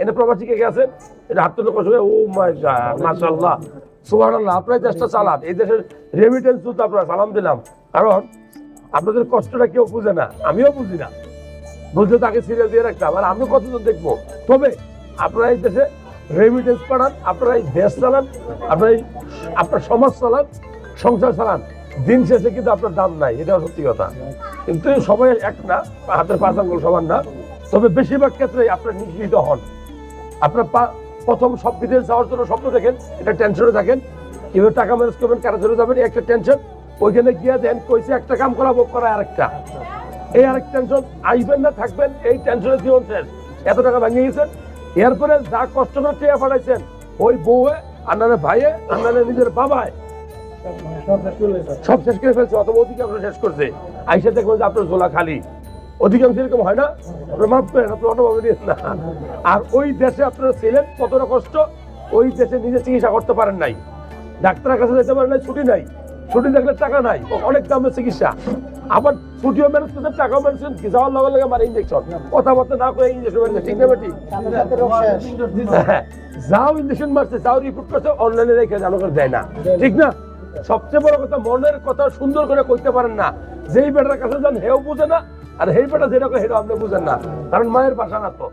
এনে প্রবাসী কে আছেন, এটা হাত তুলে কষ্ট ও মাই গড মাশাআল্লাহ সুবহানাল্লাহ। আপনারা দেশটা চালান, এই দেশের রেমিটেন্স তো আপনারা সালাম দিলাম, কারণ আপনাদের কষ্টটা কেউ বুঝে না, আমিও বুঝি না, বুঝলে তাকে সিরিয়াল দিয়ে রাখতাম। আর আমি কতজন দেখবো, তবে আপনারা এই দেশে রেমিটেন্স পাঠান, আপনারা এই দেশ চালান, আপনার সমাজ চালান, সংসার চালান, দিন শেষে কিন্তু আপনার দাম নাই, এটা সত্যি কথা। কিন্তু সবাই এক না, হাতের পাঁচ আঙ্গুল সমান না, তবে বেশিরভাগ ক্ষেত্রে আপনার নিগৃহীত হন। আপনার প্রথম সব বিদেশ যাওয়ার জন্য স্বপ্ন দেখেন, এটা টেনশনে থাকেন, কিভাবে টাকা ম্যানেজ করবেন, কারা ধরে যাবেন, একটা টেনশন। ওইখানে গিয়ে দেন কইছে একটা কাম করা, ভোগ করা আরেকটা, এই আরেক টেনশন, আইবেন না থাকবেন এই টেনশনে জীবন শেষ। এত টাকা ভেঙে গেছেন, এরপরে যা কষ্ট করে টেয়া পাঠাইছেন, ওই বউয়ে, আন্নারে ভাইয়ে, আন্নারে নিজের বাবায় সব শেষ করে ফেলছে, অথবা অধিকাংশ শেষ করছে। আইসা দেখবেন যে আপনার ঝোলা খালি, অধিকাংশ এরকম হয় না, আপনার মাফ করেন, আপনার অনুভব না। আর ওই দেশে আপনারা ছিলেন, কতটা কষ্ট, ওই দেশে নিজে চিকিৎসা করতে পারেন নাই, ডাক্তারের কাছে যেতে পারেন নাই, ছুটি নাই, ছুটি দেখলে টাকা নাই, অনেক দামের চিকিৎসা, আবার ছুটিও ম্যানেজ করছেন, টাকাও ম্যানেজ করছেন, যাওয়ার লগে লগে আমার ইঞ্জেকশন, কথাবার্তা না করে ইঞ্জেকশন মারছে, ঠিক না বেটি? যাও ইঞ্জেকশন মারছে, যাও রিপোর্ট করছে, অনলাইনে রেখে জানো করে দেয় না, ঠিক না? সবচেয়ে বড় কথা, মনের কথা সুন্দর করে কইতে পারেন না, যেই বেটার কাছে যান হেও বুঝে না, আর হেই বেটা যেটা হেটা আপনি বুঝেন না, কারণ মায়ের ভাষা না তো।